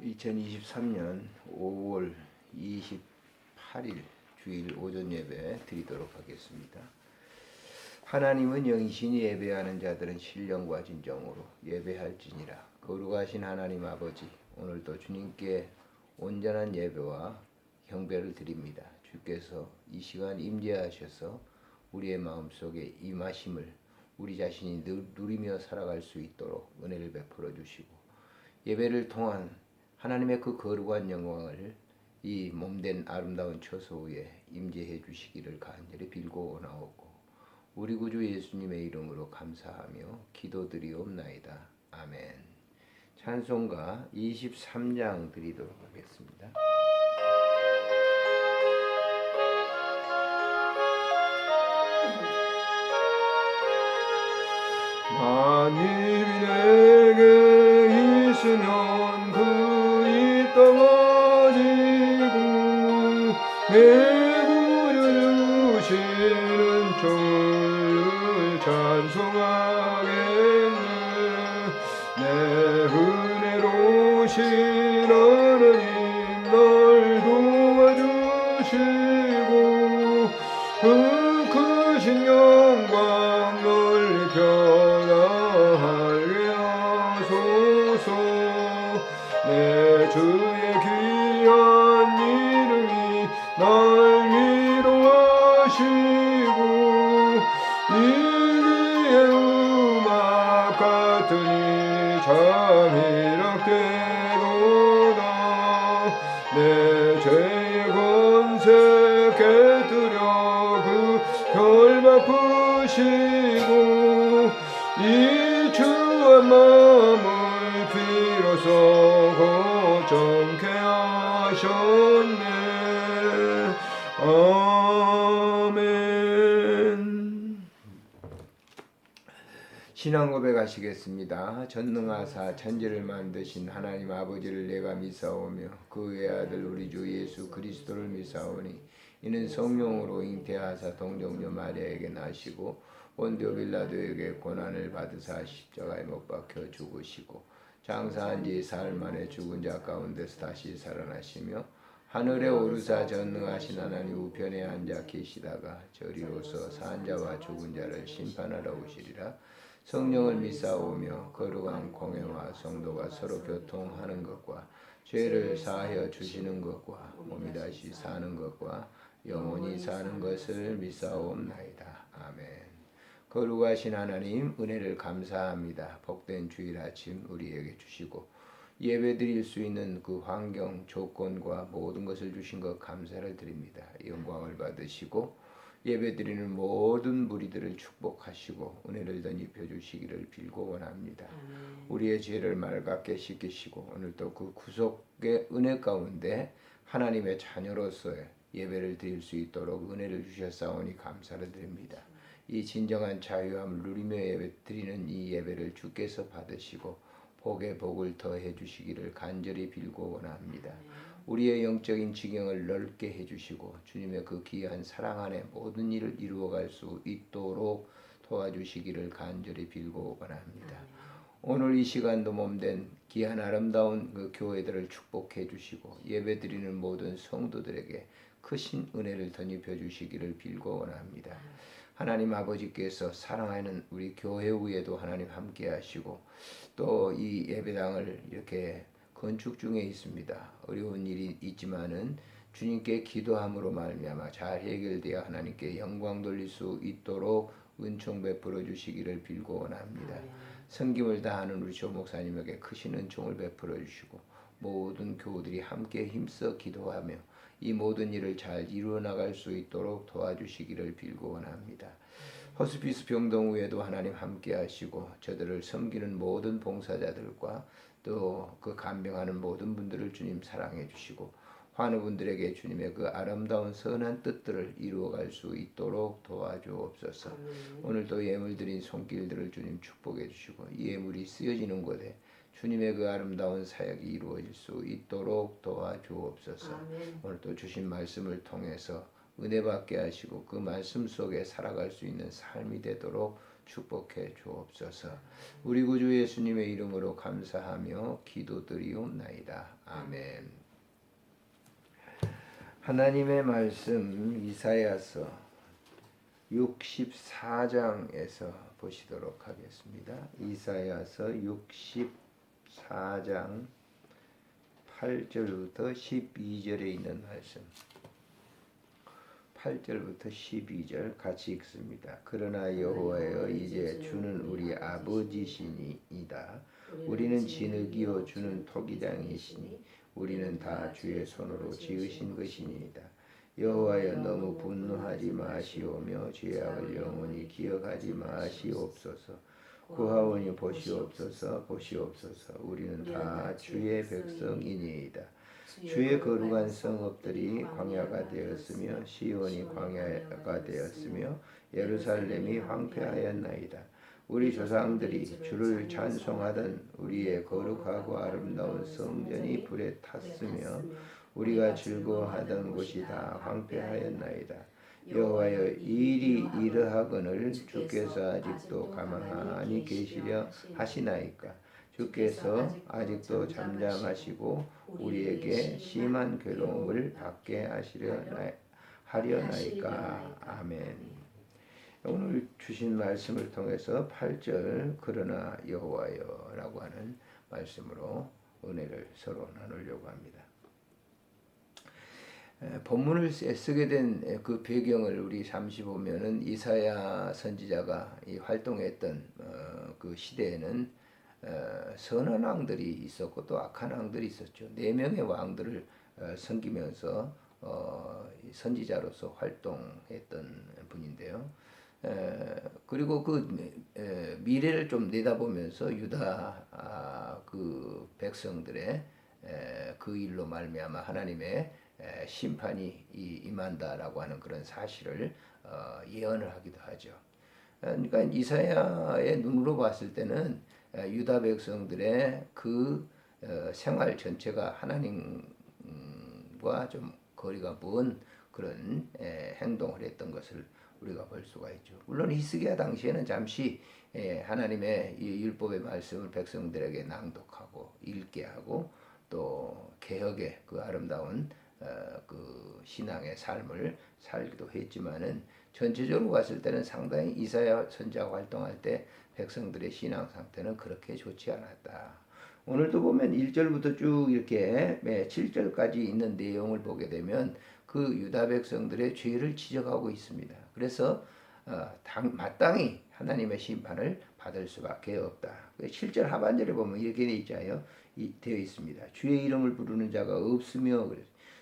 2023년 5월 28일 주일 오전 예배 드리도록 하겠습니다. 하나님은 영신이 예배하는 자들은 신령과 진정으로 예배할지니라. 거룩하신 하나님 아버지, 오늘도 주님께 온전한 예배와 경배를 드립니다. 주께서 이 시간 임재하셔서 우리의 마음속에 임하심을 우리 자신이 누리며 살아갈 수 있도록 은혜를 베풀어 주시고, 예배를 통한 하나님의 그 거룩한 영광을 이 몸된 아름다운 처소 위에 임재해 주시기를 간절히 빌고 나오고, 우리 구주 예수님의 이름으로 감사하며 기도드리옵나이다. 아멘. 찬송가 23장 드리도록 하겠습니다. 만일이 내게 있으면 그이 떨어지고 내 구주 주시는 종을 찬송하겠네. 내 은혜로우신 하나님 날 도와주시고 그 크신 영광 널리 변화하게 하소서. 내 주의 귀한 이름이 날 위로하시고 이기의 음악 같으니 잠이락되도다. 내 죄의 권세 깨뜨려 그 결박 푸시고 이 주한 마음을 비로소 고정케 하셨네. 아멘. 신앙 고백하시겠습니다. 전능하사 천지를 만드신 하나님 아버지를 내가 믿사오며 그 외아들 우리 주 예수 그리스도를 믿사오니 이는 성령으로 잉태하사 동정녀 마리아에게 나시고 본디오 빌라도에게 고난을 받으사 십자가에 못 박혀 죽으시고 장사한 지 사흘 만에 죽은 자 가운데서 다시 살아나시며 하늘에 오르사 전능하신 하나님 우편에 앉아 계시다가 저리로서 산 자와 죽은 자를 심판하러 오시리라. 성령을 믿사오며 거룩한 공회와 성도가 서로 교통하는 것과 죄를 사하여 주시는 것과 몸이 다시 사는 것과 영원히 사는 것을 믿사옵나이다. 아멘. 거룩하신 하나님, 은혜를 감사합니다. 복된 주일 아침 우리에게 주시고 예배 드릴 수 있는 그 환경, 조건과 모든 것을 주신 것 감사를 드립니다. 영광을 받으시고 예배 드리는 모든 무리들을 축복하시고 은혜를 덧입혀 주시기를 빌고 원합니다. 우리의 죄를 맑게 씻기시고 오늘도 그 구속의 은혜 가운데 하나님의 자녀로서의 예배를 드릴 수 있도록 은혜를 주셨사오니 감사를 드립니다. 이 진정한 자유함을 누리며 예배 드리는 이 예배를 주께서 받으시고 복에 복을 더해 주시기를 간절히 빌고 원합니다. 우리의 영적인 지경을 넓게 해주시고 주님의 그 귀한 사랑 안에 모든 일을 이루어갈 수 있도록 도와주시기를 간절히 빌고 원합니다. 오늘 이 시간도 몸된 귀한 아름다운 그 교회들을 축복해 주시고 예배드리는 모든 성도들에게 크신 은혜를 덧입혀 주시기를 빌고 원합니다. 하나님 아버지께서 사랑하는 우리 교회 위에도 하나님 함께 하시고 또 이 예배당을 이렇게 건축 중에 있습니다. 어려운 일이 있지만은 주님께 기도함으로 말미암아 잘 해결되어 하나님께 영광 돌릴 수 있도록 은총 베풀어 주시기를 빌고 원합니다. 섬김을 다하는 우리 조 목사님에게 크신 은총을 베풀어 주시고 모든 교우들이 함께 힘써 기도하며 이 모든 일을 잘 이루어 나갈 수 있도록 도와주시기를 빌고 원합니다. 호스피스 병동 위에도 하나님 함께 하시고 저들을 섬기는 모든 봉사자들과 또 그 간병하는 모든 분들을 주님 사랑해 주시고 환우분들에게 주님의 그 아름다운 선한 뜻들을 이루어갈 수 있도록 도와주옵소서. 오늘도 예물 드린 손길들을 주님 축복해 주시고 이 예물이 쓰여지는 곳에 주님의 그 아름다운 사역이 이루어질 수 있도록 도와주옵소서. 오늘 또 주신 말씀을 통해서 은혜 받게 하시고 그 말씀 속에 살아갈 수 있는 삶이 되도록 축복해 주옵소서. 우리 구주 예수님의 이름으로 감사하며 기도드리옵나이다. 아멘. 하나님의 말씀 이사야서 64장에서 보시도록 하겠습니다. 이사야서 64장 8절부터 12절에 있는 말씀. 8절부터 12절 같이 읽습니다. 그러나 여호와여 이제 주는 우리 아버지시니이다. 우리는 진흙이요 주는 토기장이시니 우리는 다 주의 손으로 지으신 것이니이다. 여호와여 너무 분노하지 마시오며 죄악을 영원히 기억하지 마시옵소서. 구하오니 보시옵소서 보시옵소서. 우리는 다 주의 백성이니이다. 주의 거룩한 성읍들이 광야가 되었으며 시온이 광야가 되었으며 예루살렘이 황폐하였나이다. 우리 조상들이 주를 찬송하던 우리의 거룩하고 아름다운 성전이 불에 탔으며 우리가 즐거워하던 곳이 다 황폐하였나이다. 여호와여 이 일이 이러하거늘 주께서 아직도 가만히 계시려 하시나이까. 주께서 아직도 잠잠하시고 우리에게 심한 괴로움을 받게 하려나이까. 아멘. 오늘 주신 말씀을 통해서 8절 그러나 여호와여 라고 하는 말씀으로 은혜를 서로 나누려고 합니다. 본문을 쓰게 된 그 배경을 우리 잠시 보면은 이사야 선지자가 활동했던 그 시대에는 선한 왕들이 있었고 또 악한 왕들이 있었죠. 4명의 왕들을 섬기면서 선지자로서 활동했던 분인데요. 그리고 그 미래를 좀 내다보면서 유다 그 백성들의 그 일로 말미암아 하나님의 심판이 임한다라고 하는 그런 사실을 예언을 하기도 하죠. 그러니까 이사야의 눈으로 봤을 때는 유다 백성들의 그 생활 전체가 하나님과 좀 거리가 먼 그런 행동을 했던 것을 우리가 볼 수가 있죠. 물론 히스기야 당시에는 잠시 하나님의 율법의 말씀을 백성들에게 낭독하고 읽게 하고 또 개혁의 그 아름다운 그 신앙의 삶을 살기도 했지만은 전체적으로 봤을 때는 상당히 이사야 선지자가 활동할 때 백성들의 신앙 상태는 그렇게 좋지 않았다. 오늘도 보면 1절부터 쭉 이렇게 7절까지 있는 내용을 보게 되면 그 유다 백성들의 죄를 지적하고 있습니다. 그래서 마땅히 하나님의 심판을 받을 수밖에 없다. 7절 하반절에 보면 이렇게 되어 있습니다. 주의 이름을 부르는 자가 없으며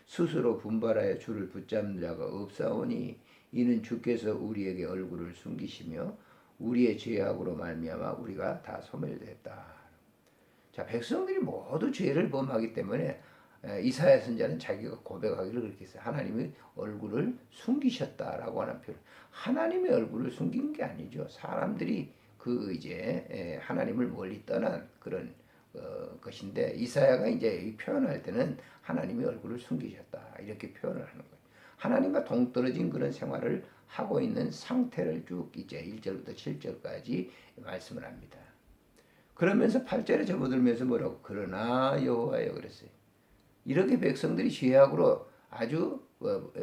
스스로 분발하여 주를 붙잡는 자가 없사오니 이는 주께서 우리에게 얼굴을 숨기시며 우리의 죄악으로 말미암아 우리가 다 소멸됐다. 자, 백성들이 모두 죄를 범하기 때문에 이사야 선지자는 자기가 고백하기를 그렇게 했어요. 하나님이 얼굴을 숨기셨다라고 하는 표현. 하나님의 얼굴을 숨긴 게 아니죠. 사람들이 그 이제 하나님을 멀리 떠난 그런 것인데 이사야가 이제 표현할 때는 하나님의 얼굴을 숨기셨다 이렇게 표현을 하는 거예요. 하나님과 동떨어진 그런 생활을 하고 있는 상태를 쭉 이제 1절부터 7절까지 말씀을 합니다. 그러면서 8절에 접어들면서 뭐라고? 그러나 여호와여 그랬어요. 이렇게 백성들이 죄악으로 아주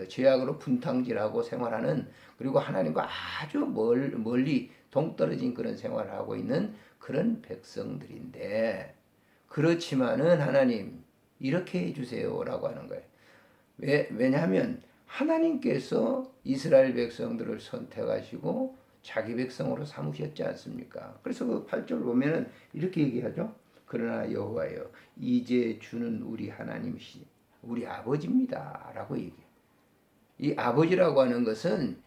죄악으로 분탕질하고 생활하는 그리고 하나님과 아주 멀리 동떨어진 그런 생활을 하고 있는 그런 백성들인데 그렇지만은 하나님 이렇게 해주세요라고 하는 거예요. 왜냐하면 하나님께서 이스라엘 백성들을 선택하시고 자기 백성으로 삼으셨지 않습니까? 그래서 그 8절 보면은 이렇게 얘기하죠. 그러나 여호와여 이제 주는 우리 하나님이시 우리 아버지입니다 라고 얘기해요. 이 아버지라고 하는 것은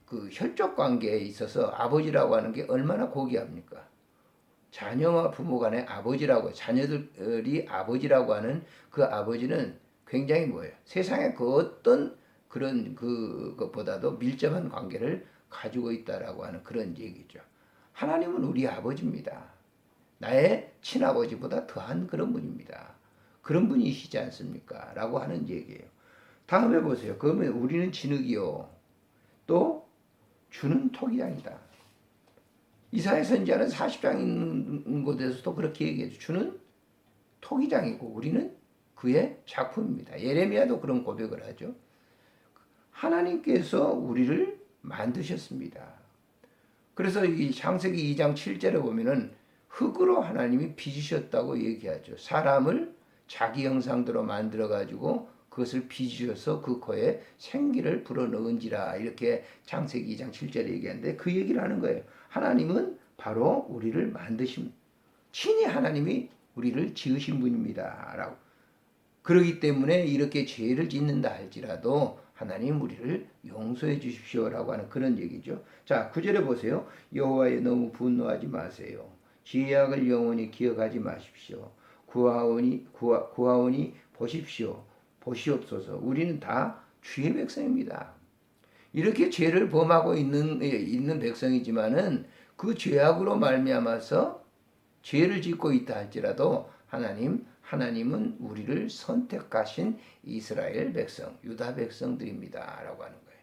그 혈족 관계에 있어서 아버지라고 하는 게 얼마나 고귀합니까? 자녀와 부모 간의 아버지라고 자녀들이 아버지라고 하는 그 아버지는 굉장히 뭐예요? 세상의 그 어떤 그런 그것보다도 밀접한 관계를 가지고 있다라고 하는 그런 얘기죠. 하나님은 우리 아버지입니다. 나의 친아버지보다 더한 그런 분입니다. 그런 분이시지 않습니까? 라고 하는 얘기예요. 다음에 보세요. 그러면 우리는 진흙이요. 또 주는 토기장이다. 이사야 선지자는 40장 있는 곳에서도 그렇게 얘기해요. 주는 토기장이고 우리는 그의 작품입니다. 예레미야도 그런 고백을 하죠. 하나님께서 우리를 만드셨습니다. 그래서 이 창세기 2장 7절에 보면은 흙으로 하나님이 빚으셨다고 얘기하죠. 사람을 자기 형상대로 만들어가지고 그것을 빚으셔서 그 코에 생기를 불어넣은지라 이렇게 창세기 2장 7절에 얘기하는데 그 얘기를 하는 거예요. 하나님은 바로 우리를 만드신, 친히 하나님이 우리를 지으신 분입니다. 라고. 그러기 때문에 이렇게 죄를 짓는다 할지라도 하나님 우리를 용서해 주십시오라고 하는 그런 얘기죠. 자, 9절에 보세요. 여호와에 너무 분노하지 마세요. 죄악을 영원히 기억하지 마십시오. 구하오니 보십시오. 보시옵소서. 우리는 다 주의 백성입니다. 이렇게 죄를 범하고 있는 백성이지만은 그 죄악으로 말미암아서 죄를 짓고 있다 할지라도 하나님은 우리를 선택하신 이스라엘 백성, 유다 백성들입니다. 라고 하는 거예요.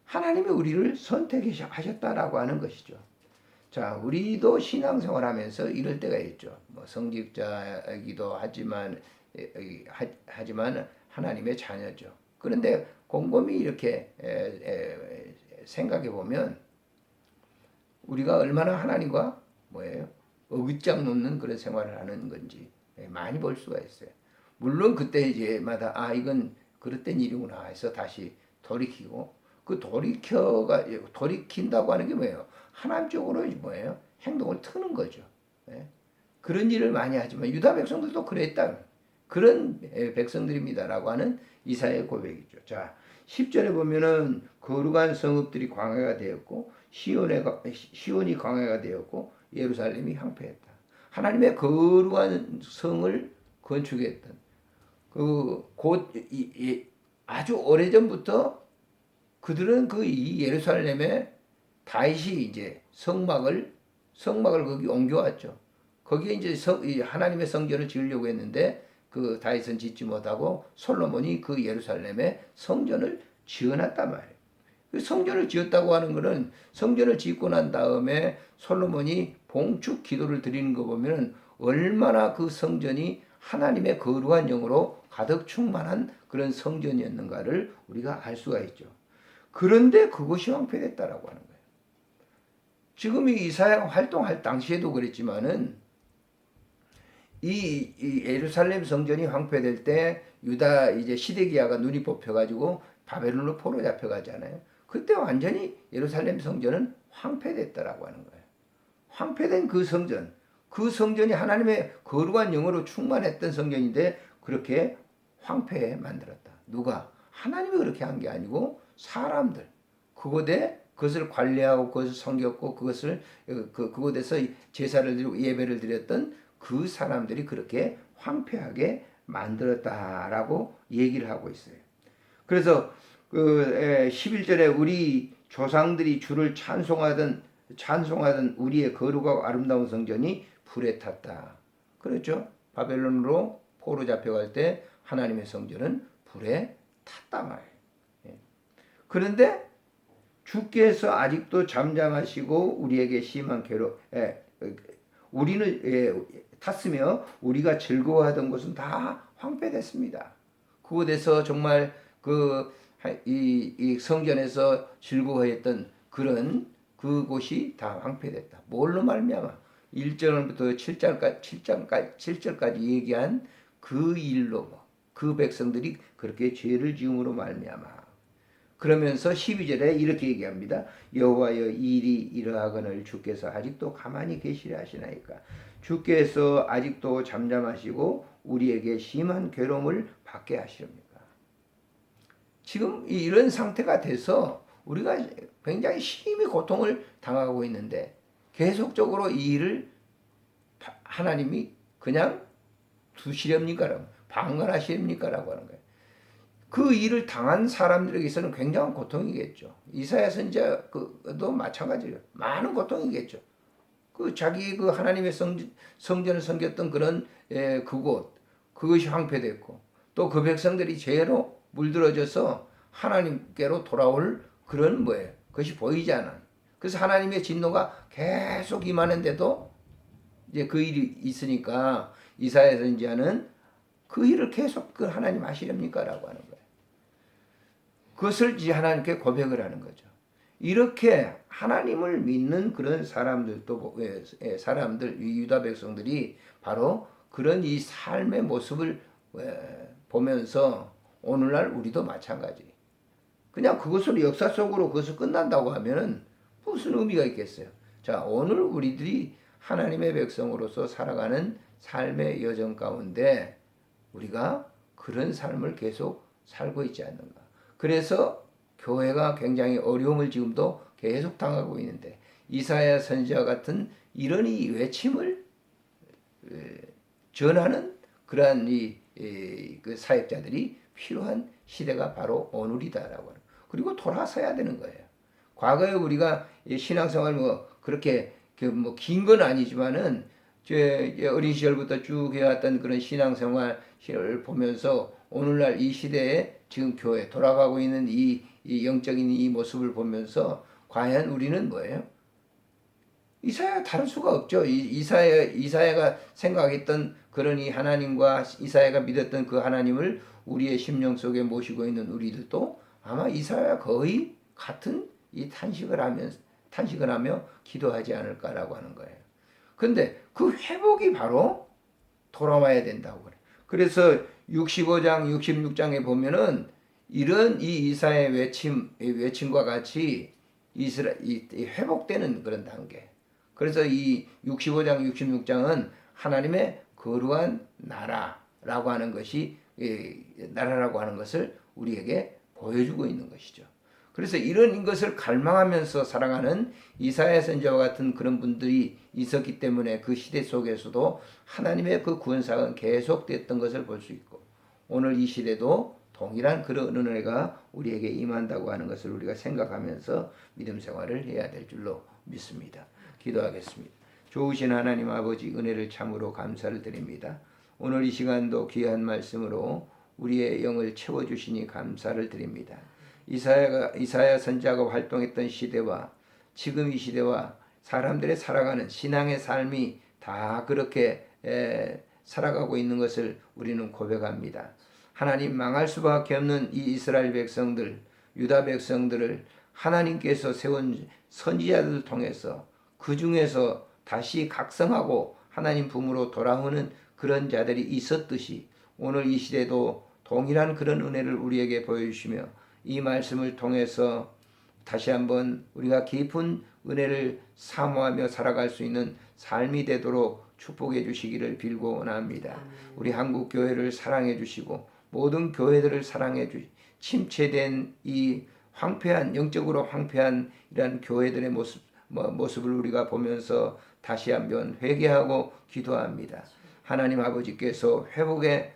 하나님이 우리를 선택하셨다라고 하는 것이죠. 자, 우리도 신앙생활 하면서 이럴 때가 있죠. 뭐 성직자이기도 하지만 하나님의 자녀죠. 그런데 곰곰이 이렇게 생각해 보면 우리가 얼마나 하나님과 어깃장 놓는 그런 생활을 하는 건지 많이 볼 수가 있어요. 물론 그때 이제마다 이건 그릇된 일이구나 해서 다시 돌이키고 그 돌이킨다고 하는 게 뭐예요? 하나님 쪽으로 행동을 트는 거죠. 그런 일을 많이 하지만 유다 백성들도 그랬다. 그런 백성들입니다라고 하는 이사야의 고백이죠. 자, 10절에 보면은 거룩한 성읍들이 광야가 되었고 시온이 광야가 되었고 예루살렘이 황폐했다. 하나님의 거룩한 성을 건축했던 아주 오래전부터 그들은 이 예루살렘에 다윗이 이제 성막을 거기 옮겨왔죠. 거기에 이제 하나님의 성전을 지으려고 했는데 그 다윗은 짓지 못하고 솔로몬이 그 예루살렘에 성전을 지어놨단 말이에요. 그 성전을 지었다고 하는 것은 성전을 짓고 난 다음에 솔로몬이 봉축 기도를 드리는 거 보면 얼마나 그 성전이 하나님의 거룩한 영으로 가득 충만한 그런 성전이었는가를 우리가 알 수가 있죠. 그런데 그것이 황폐됐다라고 하는 거예요. 지금 이 이사야가 활동할 당시에도 그랬지만은 이 예루살렘 성전이 황폐될 때 유다 이제 시데기야가 눈이 뽑혀가지고 바벨론으로 포로 잡혀가잖아요. 그때 완전히 예루살렘 성전은 황폐됐다라고 하는 거예요. 황폐된 그 성전이 하나님의 거룩한 영으로 충만했던 성전인데 그렇게 황폐해 만들었다. 누가? 하나님이 그렇게 한 게 아니고 사람들. 그것을 관리하고 그것을 섬겼고 그곳에서 제사를 드리고 예배를 드렸던 그 사람들이 그렇게 황폐하게 만들었다라고 얘기를 하고 있어요. 그래서 11절에 우리 조상들이 주를 찬송하던 우리의 거룩하고 아름다운 성전이 불에 탔다. 그렇죠? 바벨론으로 포로 잡혀갈 때 하나님의 성전은 불에 탔다 말이에요. 그런데 주께서 아직도 잠잠하시고 우리에게 심한 우리는 탔으며 우리가 즐거워하던 곳은 다 황폐됐습니다. 그곳에서 정말 이 성전에서 즐거워했던 그곳이 다 황폐됐다. 뭘로 말미암아? 1절부터 7절까지 얘기한 그 일로 그 백성들이 그렇게 죄를 지음으로 말미암아. 그러면서 12절에 이렇게 얘기합니다. 여호와여 이 일이 이러하거늘 주께서 아직도 가만히 계시려 하시나이까. 주께서 아직도 잠잠하시고 우리에게 심한 괴로움을 받게 하시렵니까. 지금 이런 상태가 돼서 우리가 굉장히 심히 고통을 당하고 있는데 계속적으로 이 일을 하나님이 그냥 두시렵니까? 방관하시렵니까? 라고 하는 거예요. 그 일을 당한 사람들에게서는 굉장한 고통이겠죠. 이사야 선지자도 마찬가지예요. 많은 고통이겠죠. 자기 하나님의 성전을 섬겼던 그런 그것이 황폐됐고 또 그 백성들이 죄로 물들어져서 하나님께로 돌아올 그런 그것이 보이잖아. 그래서 하나님의 진노가 계속 임하는데도 이제 그 일이 있으니까 이사야 선지자는 그 일을 계속 그 하나님 하시렵니까? 라고 하는 거예요. 그것을 이제 하나님께 고백을 하는 거죠. 이렇게 하나님을 믿는 그런 사람들도, 사람들, 유다 백성들이 바로 그런 이 삶의 모습을 보면서 오늘날 우리도 마찬가지. 그냥 그것을 역사 속으로 그것을 끝난다고 하면은 무슨 의미가 있겠어요? 자, 오늘 우리들이 하나님의 백성으로서 살아가는 삶의 여정 가운데 우리가 그런 삶을 계속 살고 있지 않는가. 그래서 교회가 굉장히 어려움을 지금도 계속 당하고 있는데 이사야 선지자 같은 이런 이 외침을 전하는 그러한 그 사역자들이 필요한 시대가 바로 오늘이다라고 하는. 그리고 돌아서야 되는 거예요. 과거에 우리가 신앙생활 뭐 그렇게 뭐 긴 건 아니지만은 어린 시절부터 쭉 해왔던 그런 신앙생활을 보면서 오늘날 이 시대에 지금 교회 돌아가고 있는 이 영적인 이 모습을 보면서 과연 우리는 뭐예요? 이사야가 다를 수가 없죠. 이사야가 생각했던 그런 이 하나님과 이사야가 믿었던 그 하나님을 우리의 심령 속에 모시고 있는 우리들도 아마 이사야와 거의 같은 이 탄식을 하며 기도하지 않을까라고 하는 거예요. 근데 그 회복이 바로 돌아와야 된다고 그래요. 그래서 65장, 66장에 보면은 이런 이 이사야의 외침과 같이 회복되는 그런 단계. 그래서 이 65장, 66장은 하나님의 거룩한 나라라고 하는 것이 나라라고 하는 것을 우리에게 보여주고 있는 것이죠. 그래서 이런 것을 갈망하면서 살아가는 이사야 선지자와 같은 그런 분들이 있었기 때문에 그 시대 속에서도 하나님의 그 구원사가 계속됐던 것을 볼 수 있고 오늘 이 시대도 동일한 그런 은혜가 우리에게 임한다고 하는 것을 우리가 생각하면서 믿음 생활을 해야 될 줄로 믿습니다. 기도하겠습니다. 좋으신 하나님 아버지 은혜를 참으로 감사를 드립니다. 오늘 이 시간도 귀한 말씀으로 우리의 영을 채워주시니 감사를 드립니다. 이사야 선지자가 활동했던 시대와 지금 이 시대와 사람들의 살아가는 신앙의 삶이 다 그렇게 살아가고 있는 것을 우리는 고백합니다. 하나님 망할 수밖에 없는 이 이스라엘 백성들, 유다 백성들을 하나님께서 세운 선지자들을 통해서 그 중에서 다시 각성하고 하나님 품으로 돌아오는 그런 자들이 있었듯이 오늘 이 시대도 동일한 그런 은혜를 우리에게 보여주시며 이 말씀을 통해서 다시 한번 우리가 깊은 은혜를 사모하며 살아갈 수 있는 삶이 되도록 축복해 주시기를 빌고 원합니다. 우리 한국 교회를 사랑해 주시고 모든 교회들을 사랑해 주시 침체된 이 황폐한 영적으로 황폐한 이런 교회들의 모습을 우리가 보면서 다시 한번 회개하고 기도합니다. 하나님 아버지께서 회복의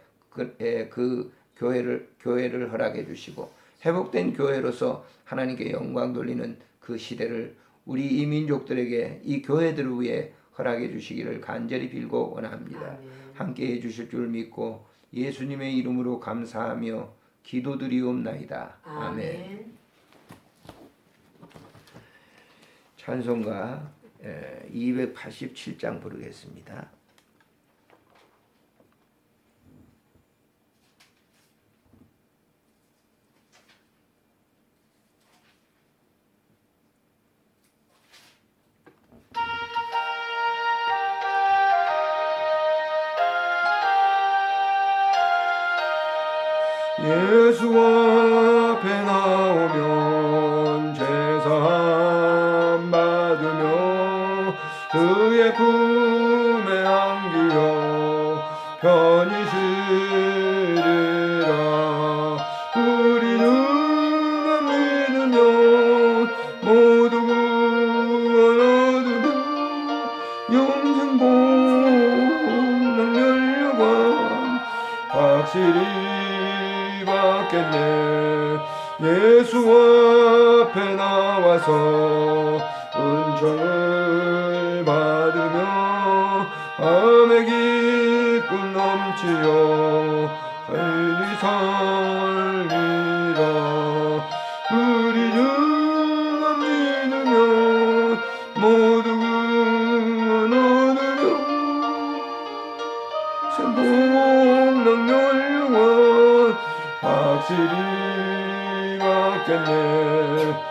그 교회를 허락해 주시고 회복된 교회로서 하나님께 영광 돌리는 그 시대를 우리 이 민족들에게 이 교회들을 위해 허락해 주시기를 간절히 빌고 원합니다. 함께 해 주실 줄 믿고 예수님의 이름으로 감사하며 기도드리옵나이다. 아멘. 찬송가 287장 부르겠습니다. 예수 앞에 나오면 제사함 받으며 그의 품에 안기어 편히 쉬리라. 우리는 믿으면 모두 구원 얻으며 영생 복락 열려관 확실히 예수 앞에 나와서 은총을 받으며 마음의 기쁨 넘치어 삶이 살리라. 우리 주 생복능멸령원 확실히 맞겠네.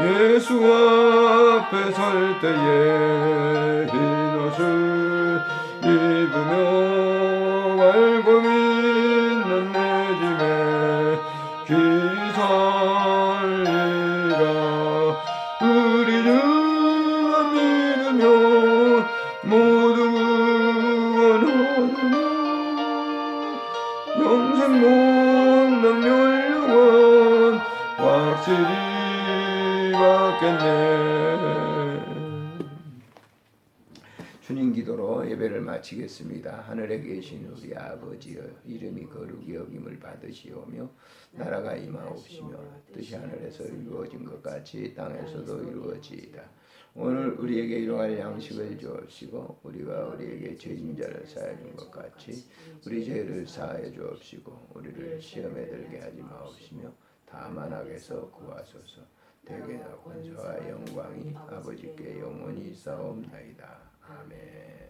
예수 앞에 설 때에 흰 옷을 입으며 알고 있는 내 집에 귀 살리라. 우리 주만 믿으며 모두 구원하느냐. 영생 못난 멸령원 확실히 받겠네. 주님 기도로 예배를 마치겠습니다. 하늘에 계신 우리 아버지여, 이름이 거룩히 여김을 받으시오며 나라가 임하옵시며 뜻이 하늘에서 이루어진 것 같이 땅에서도 이루어지이다. 오늘 우리에게 일용할 양식을 주옵시고 우리가 우리에게 죄인자를 사하여 준 것 같이 우리 죄를 사하여 주옵시고 우리를 시험에 들게 하지 마옵시며 다만 악에서 구하소서. 대개나 권세와 영광이 아버지께 영원히 있사옵나이다. 아멘.